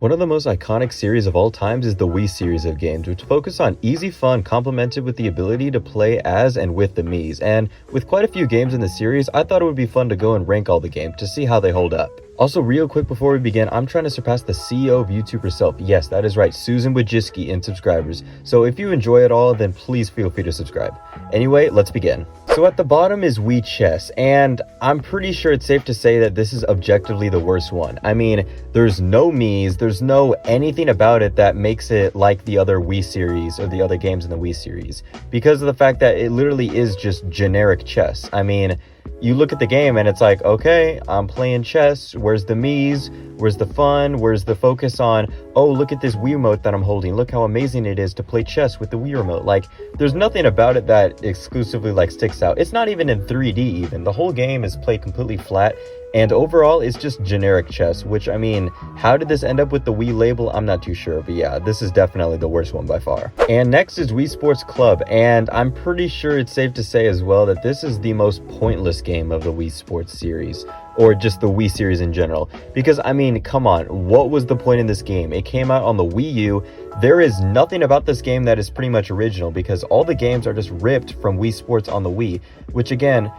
One of the most iconic series of all times is the Wii series of games, which focus on easy fun complemented with the ability to play as and with the Miis. And with quite a few games in the series, I thought it would be fun to go and rank all the games to see how they hold up. Also, real quick before we begin, I'm trying to surpass the CEO of YouTube herself. Yes, that is right, Susan Wojcicki in subscribers. So if you enjoy it all, then please feel free to subscribe. Anyway, let's begin. So at the bottom is Wii Chess, and I'm pretty sure it's safe to say that this is objectively the worst one. I mean, there's no Miis, there's no anything about it that makes it like the other Wii series or the other games in the Wii series, because of the fact that it literally is just generic chess. I mean, you look at the game and it's like, okay, I'm playing chess. Where's the Miis? Where's the fun? Where's the focus on, oh, look at this Wii remote that I'm holding. Look how amazing it is to play chess with the Wii remote. Like, there's nothing about it that exclusively like sticks out. It's not even in 3D even. The whole game is played completely flat. And overall, it's just generic chess, which, I mean, how did this end up with the Wii label? I'm not too sure, but yeah, this is definitely the worst one by far. And next is Wii Sports Club, and I'm pretty sure it's safe to say as well that this is the most pointless game of the Wii Sports series, or just the Wii series in general. Because, I mean, come on, what was the point in this game? It came out on the Wii U. There is nothing about this game that is pretty much original, because all the games are just ripped from Wii Sports on the Wii, which again,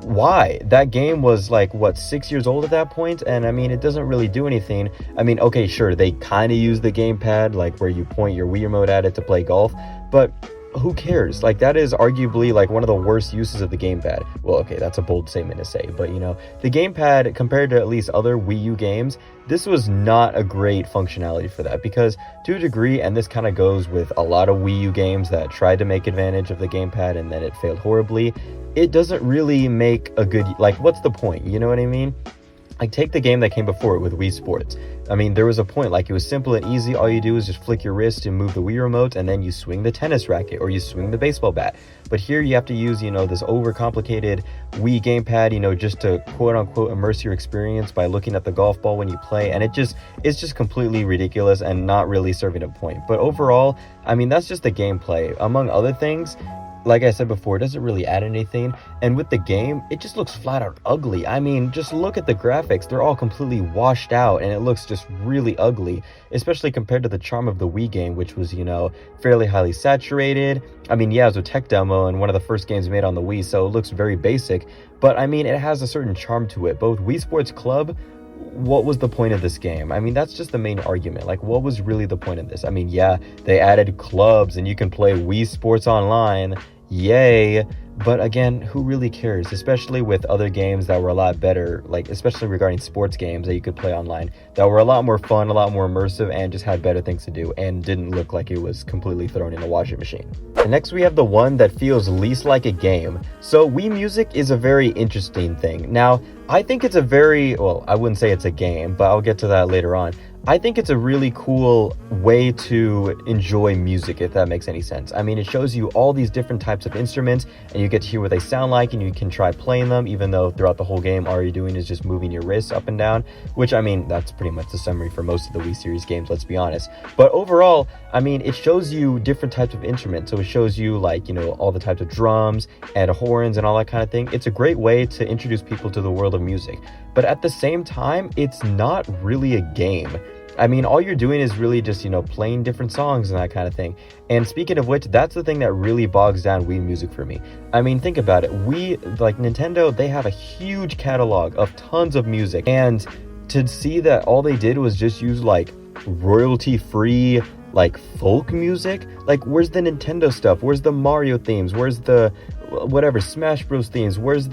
why? That game was like, what, 6 years old at that point? And I mean, it doesn't really do anything. I mean, okay, sure, they kind of use the gamepad, like where you point your Wii remote at it to play golf, but who cares? Like, that is arguably like one of the worst uses of the gamepad. Well, okay, that's a bold statement to say, but you know, the gamepad, compared to at least other Wii U games, this was not a great functionality for that, because to a degree, and this kind of goes with a lot of Wii U games that tried to make advantage of the gamepad and then it failed horribly, it doesn't really make a good, like, what's the point? You know what I mean? Like, take the game that came before it with Wii Sports. I mean, there was a point, like, it was simple and easy. All you do is just flick your wrist and move the Wii remote, and then you swing the tennis racket or you swing the baseball bat. But here you have to use, you know, this overcomplicated Wii gamepad, you know, just to quote unquote immerse your experience by looking at the golf ball when you play. And it's just completely ridiculous and not really serving a point. But overall, I mean, that's just the gameplay. Among other things, like I said before, it doesn't really add anything, and with the game, it just looks flat out ugly. I mean, just look at the graphics. They're all completely washed out, and it looks just really ugly, especially compared to the charm of the Wii game, which was, you know, fairly highly saturated. I mean, yeah, it was a tech demo and one of the first games made on the Wii, so it looks very basic, but I mean, it has a certain charm to it. Both Wii Sports Club, what was the point of this game? I mean, that's just the main argument. Like, what was really the point of this? I mean, yeah, they added clubs and you can play Wii Sports Online, yay, but again, who really cares? Especially with other games that were a lot better, like especially regarding sports games that you could play online that were a lot more fun, a lot more immersive, and just had better things to do and didn't look like it was completely thrown in a washing machine. And next we have the one that feels least like a game. So Wii Music is a very interesting thing. Now, I think it's a very, well, I wouldn't say it's a game, but I'll get to that later on. I think it's a really cool way to enjoy music, if that makes any sense. I mean, it shows you all these different types of instruments, and you get to hear what they sound like, and you can try playing them, even though throughout the whole game, all you're doing is just moving your wrists up and down, which, I mean, that's pretty much the summary for most of the Wii series games, let's be honest. But overall, I mean, it shows you different types of instruments. So it shows you, like, you know, all the types of drums and horns and all that kind of thing. It's a great way to introduce people to the world of music. But at the same time, it's not really a game. I mean, all you're doing is really just, you know, playing different songs and that kind of thing. And speaking of which, that's the thing that really bogs down Wii Music for me. I mean, think about it. Nintendo, they have a huge catalog of tons of music. And to see that all they did was just use, like, royalty-free, like, folk music, like, where's the Nintendo stuff? Where's the Mario themes? Where's the whatever Smash Bros themes? Where's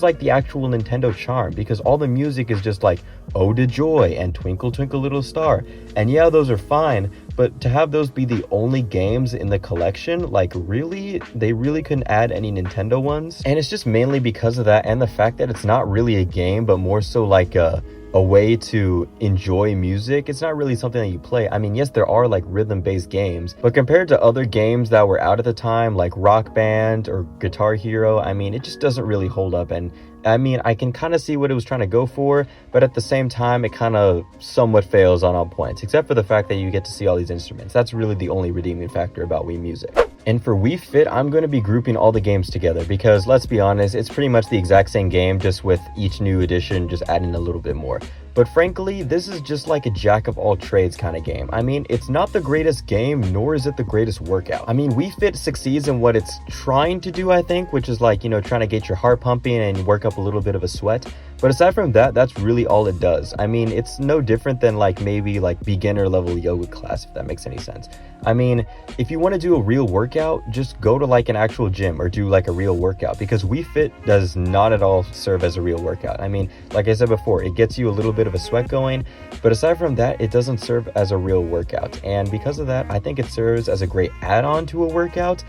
like the actual Nintendo charm? Because all the music is just like Ode to Joy and Twinkle Twinkle Little Star, and yeah, those are fine, but to have those be the only games in the collection, like, really, they really couldn't add any Nintendo ones. And it's just mainly because of that, and the fact that it's not really a game, but more so like a way to enjoy music. It's not really something that you play. I mean, yes, there are like rhythm-based games, but compared to other games that were out at the time, like Rock Band or Guitar Hero, I mean, it just doesn't really hold up. And I mean, I can kind of see what it was trying to go for, but at the same time, it kind of somewhat fails on all points, except for the fact that you get to see all these instruments. That's really the only redeeming factor about Wii Music. And for Wii Fit, I'm going to be grouping all the games together because, let's be honest, it's pretty much the exact same game, just with each new edition just adding a little bit more. But frankly, this is just like a jack of all trades kind of game. I mean, it's not the greatest game, nor is it the greatest workout. I mean, Wii Fit succeeds in what it's trying to do, I think, which is like, trying to get your heart pumping and work up a little bit of a sweat. But aside from that, that's really all it does. I mean, it's no different than like maybe like beginner level yoga class, if that makes any sense. I mean, if you want to do a real workout, just go to like an actual gym or do like a real workout, because Wii Fit does not at all serve as a real workout. I mean, like I said before, it gets you a little bit of a sweat going, but aside from that, it doesn't serve as a real workout. And because of that, I think it serves as a great add-on to a workout.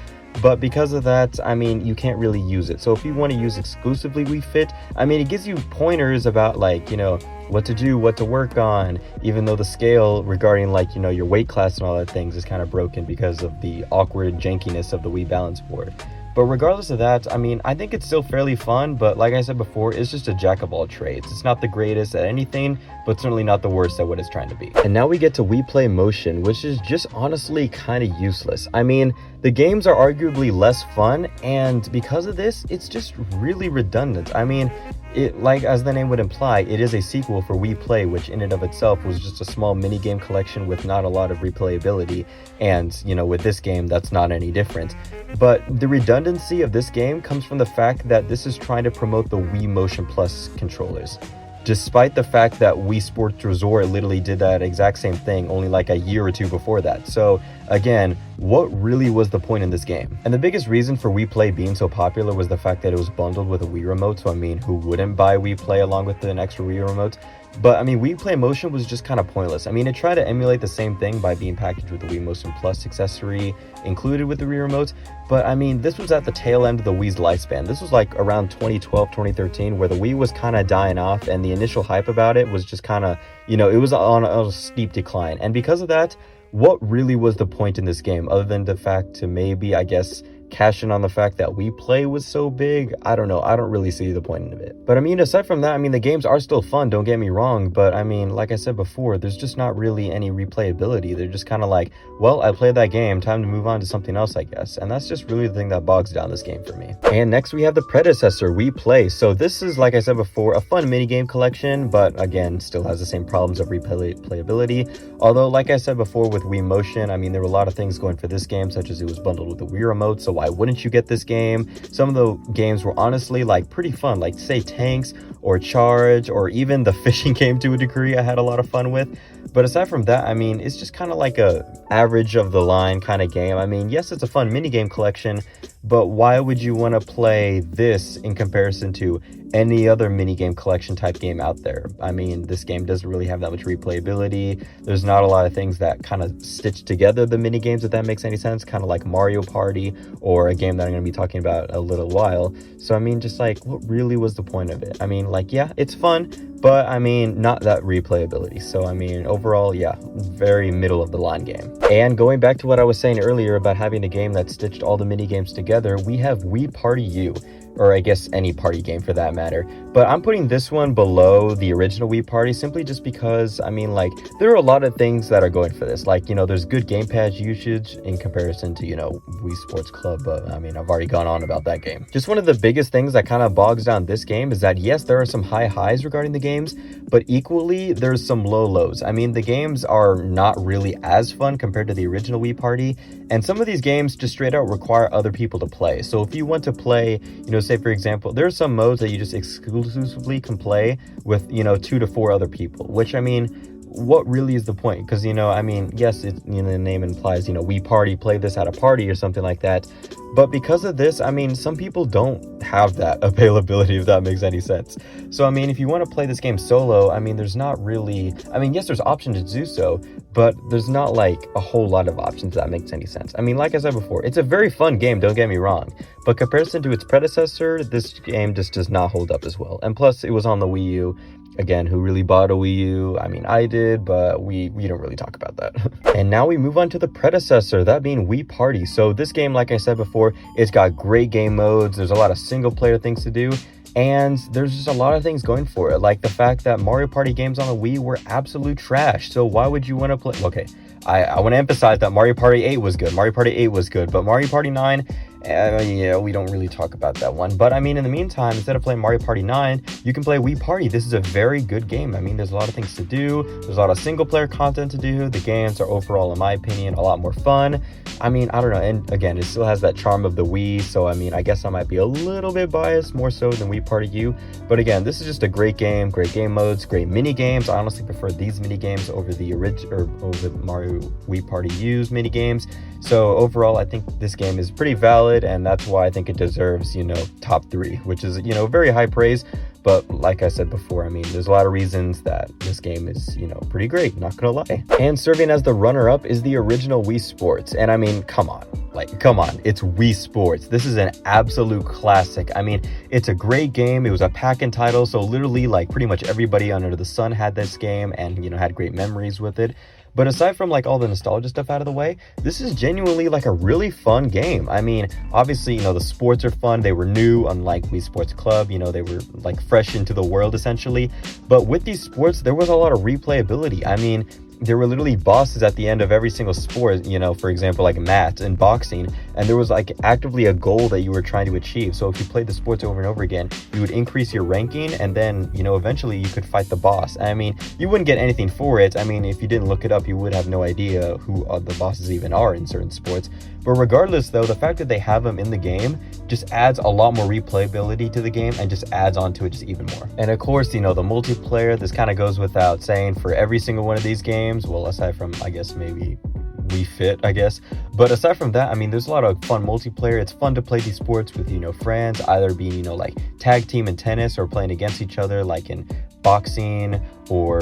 But because of that, I mean, you can't really use it. So if you want to use exclusively Wii Fit, I mean, it gives you pointers about like, what to do, what to work on, even though the scale regarding like, your weight class and all that things is kind of broken because of the awkward jankiness of the Wii balance board. But regardless of that, I mean, I think it's still fairly fun, but like I said before, it's just a jack of all trades. It's not the greatest at anything, but certainly not the worst at what it's trying to be. And now we get to Wii Play Motion, which is just honestly kind of useless. I mean, the games are arguably less fun, and because of this, it's just really redundant. I mean, like as the name would imply, it is a sequel for Wii Play, which in and of itself was just a small minigame collection with not a lot of replayability, and with this game that's not any different. But the redundancy of this game comes from the fact that this is trying to promote the Wii Motion Plus controllers, despite the fact that Wii Sports Resort literally did that exact same thing only like a year or two before that. So again, what really was the point in this game? And the biggest reason for Wii Play being so popular was the fact that it was bundled with a Wii remote. So I mean, who wouldn't buy Wii Play along with an extra Wii remote? But I mean, Wii Play Motion was just kind of pointless. I mean, it tried to emulate the same thing by being packaged with the Wii Motion Plus accessory included with the Wii remote. But I mean, this was at the tail end of the Wii's lifespan. This was like around 2012, 2013, where the Wii was kind of dying off, and the initial hype about it was just kind of, it was on a steep decline. And because of that, what really was the point in this game, other than the fact to maybe, I guess, cash in on the fact that Wii Play was so big? I don't know. I don't really see the point of it. But I mean, aside from that, I mean, the games are still fun, don't get me wrong, but I mean, like I said before, there's just not really any replayability. They're just kind of like, well, I played that game, time to move on to something else, I guess. And that's just really the thing that bogs down this game for me. And next we have the predecessor, Wii Play. So this is, like I said before, a fun minigame collection, but again, still has the same problems of replayability. Although, like I said before with Wii Motion, I mean, there were a lot of things going for this game, such as it was bundled with the Wii remote, so why wouldn't you get this game? Some of the games were honestly like pretty fun, like say Tanks or Charge, or even the fishing game to a degree I had a lot of fun with. But aside from that, I mean, it's just kind of like a average of the line kind of game. I mean, yes, it's a fun minigame collection, but why would you want to play this in comparison to any other minigame collection type game out there? I mean, this game doesn't really have that much replayability. There's not a lot of things that kind of stitch together the minigames, if that makes any sense, kind of like Mario Party, or a game that I'm going to be talking about a little while. So I mean, just like, what really was the point of it? I mean, like, yeah, it's fun, but I mean, not that replayability. So I mean, overall, yeah, very middle of the line game. And going back to what I was saying earlier about having a game that stitched all the mini games together, we have Wii Party U, or I guess any party game for that matter. But I'm putting this one below the original Wii Party simply just because, I mean, like, there are a lot of things that are going for this. Like, there's good gamepad usage in comparison to, Wii Sports Club, but I mean, I've already gone on about that game. Just one of the biggest things that kind of bogs down this game is that, yes, there are some high highs regarding the games, but equally, there's some low lows. I mean, the games are not really as fun compared to the original Wii Party, and some of these games just straight out require other people to play. So if you want to play, say for example, there are some modes that you just exclusively can play with, 2 to 4 other people, which, I mean, what really is the point? Because, I mean, yes, it, the name implies, Wii Party, play this at a party or something like that. But because of this, I mean, some people don't have that availability, if that makes any sense. So, I mean, if you want to play this game solo, I mean, there's not really, I mean, yes, there's options to do so, but there's not like a whole lot of options, if that makes any sense. I mean, like I said before, it's a very fun game, don't get me wrong, but comparison to its predecessor, this game just does not hold up as well. And plus, it was on the Wii U. Again, who really bought a Wii U? I mean, I did, but we don't really talk about that. And now we move on to the predecessor, that being Wii Party. So this game, like I said before, it's got great game modes. There's a lot of single player things to do, and there's just a lot of things going for it. Like the fact that Mario Party games on the Wii were absolute trash. So why would you want to play? Okay, I want to emphasize that Mario Party 8 was good. Mario Party 8 was good, but Mario Party 9, Yeah, we don't really talk about that one. But I mean, in the meantime, instead of playing Mario Party 9, you can play Wii Party. This is a very good game. I mean, there's a lot of things to do. There's a lot of single player content to do. The games are overall, in my opinion, a lot more fun. I mean, I don't know. And again, it still has that charm of the Wii. So, I mean, I guess I might be a little bit biased, more so than Wii Party U. But again, this is just a great game modes, great mini games. I honestly prefer these mini games over the over Mario Wii Party U's mini games. So overall, I think this game is pretty valid, and that's why I think it deserves, top 3, which is, very high praise. But like I said before, I mean, there's a lot of reasons that this game is, pretty great, not gonna lie. And serving as the runner-up is the original Wii Sports. And I mean, come on, it's Wii Sports. This is an absolute classic. I mean, it's a great game. It was a pack-in title, so literally, pretty much everybody under the sun had this game and, had great memories with it. But aside from all the nostalgia stuff out of the way, this is genuinely a really fun game. I mean, obviously, the sports are fun. They were new, unlike Wii Sports Club. They were fresh into the world essentially. But with these sports, there was a lot of replayability. I mean, there were literally bosses at the end of every single sport, for example, math and boxing, and there was actively a goal that you were trying to achieve. So if you played the sports over and over again, you would increase your ranking, and then, eventually you could fight the boss. I mean, you wouldn't get anything for it. I mean, if you didn't look it up, you would have no idea who the bosses even are in certain sports. But regardless, though, the fact that they have them in the game just adds a lot more replayability to the game and just adds on to it just even more. And of course, the multiplayer, this kind of goes without saying for every single one of these games. Well, aside from, I guess, maybe Wii Fit, I guess. But aside from that, I mean, there's a lot of fun multiplayer. It's fun to play these sports with, friends, either being, tag team in tennis or playing against each other, in boxing or,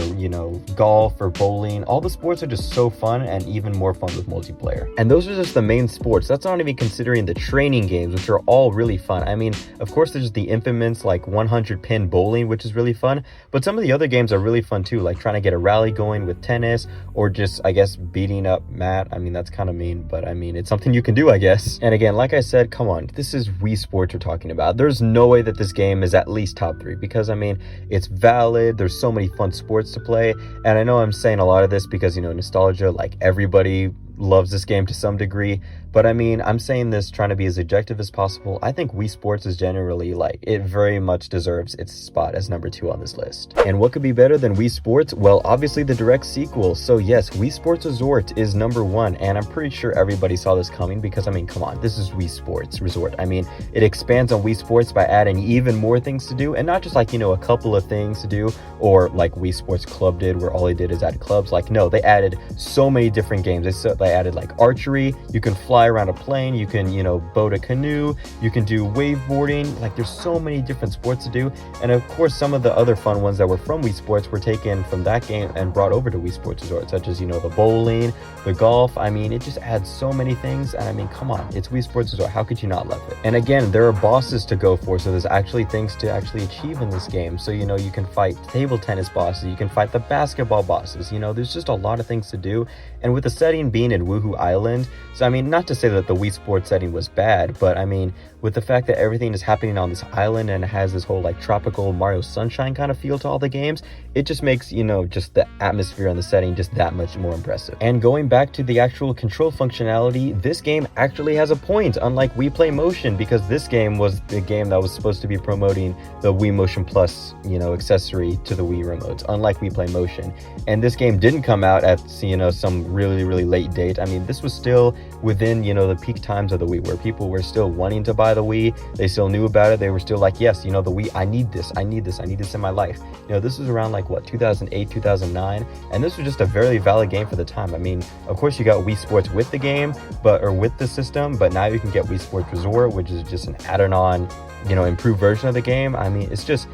golf or bowling. All the sports are just so fun and even more fun with multiplayer. And those are just the main sports. That's not even considering the training games, which are all really fun. I mean, of course, there's the infamous 100 pin bowling, which is really fun. But some of the other games are really fun too, trying to get a rally going with tennis or just, I guess, beating up Matt. I mean, that's kind of mean, but I mean, it's something you can do, I guess. And again, like I said, come on, this is Wii Sports we're talking about. There's no way that this game is at least top 3 because, I mean, it's valid. There's so many fun sports to play. And I know I'm saying a lot of this because, nostalgia, everybody loves this game to some degree, but I mean, I'm saying this trying to be as objective as possible. I think Wii Sports is generally it very much deserves its spot as number 2 on this list. And what could be better than Wii Sports? Well, obviously the direct sequel. So yes, Wii Sports Resort is number 1, and I'm pretty sure everybody saw this coming because, I mean, come on, this is Wii Sports Resort. I mean, it expands on Wii Sports by adding even more things to do, and not just a couple of things to do, or Wii Sports Club did, where all they did is add clubs. No, they added so many different games. They added archery. You can fly around a plane. You can, boat a canoe. You can do waveboarding. There's so many different sports to do. And of course, some of the other fun ones that were from Wii Sports were taken from that game and brought over to Wii Sports Resort, such as, the bowling, the golf. I mean, it just adds so many things. And I mean, come on, it's Wii Sports Resort. How could you not love it? And again, there are bosses to go for. So there's actually things to actually achieve in this game. So, you can fight table tennis bosses. You can fight the basketball bosses. There's just a lot of things to do. And with the setting being in Woohoo Island, so I mean, not to say that the Wii Sports setting was bad, but I mean, with the fact that everything is happening on this island and it has this whole tropical Mario Sunshine kind of feel to all the games, it just makes, just the atmosphere and the setting just that much more impressive. And going back to the actual control functionality, this game actually has a point, unlike Wii Play Motion, because this game was the game that was supposed to be promoting the Wii Motion Plus, accessory to the Wii remotes, unlike Wii Play Motion. And this game didn't come out at, some really, really late date. I mean, this was still within, the peak times of the Wii, where people were still wanting to buy the Wii. They still knew about it. They were still yes, the Wii, I need this in my life. This was around 2008, 2009, and this was just a very valid game for the time. I mean, of course you got Wii Sports with the game, or with the system, but now you can get Wii Sports Resort, which is just an added-on, improved version of the game. I mean, it's just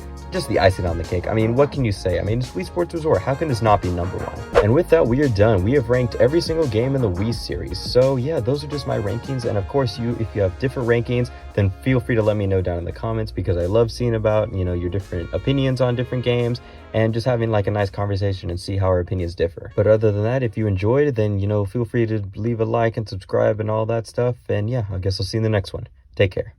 the icing on the cake. I mean, what can you say? I mean, it's Wii Sports Resort. How can this not be number 1? And with that, we are done. We have ranked every single game in the Wii series. So yeah, those are just my rankings. And of course, if you have different rankings, then feel free to let me know down in the comments, because I love seeing about, your different opinions on different games and just having a nice conversation and see how our opinions differ. But other than that, if you enjoyed, then, feel free to leave a like and subscribe and all that stuff. And yeah, I guess I'll see you in the next one. Take care.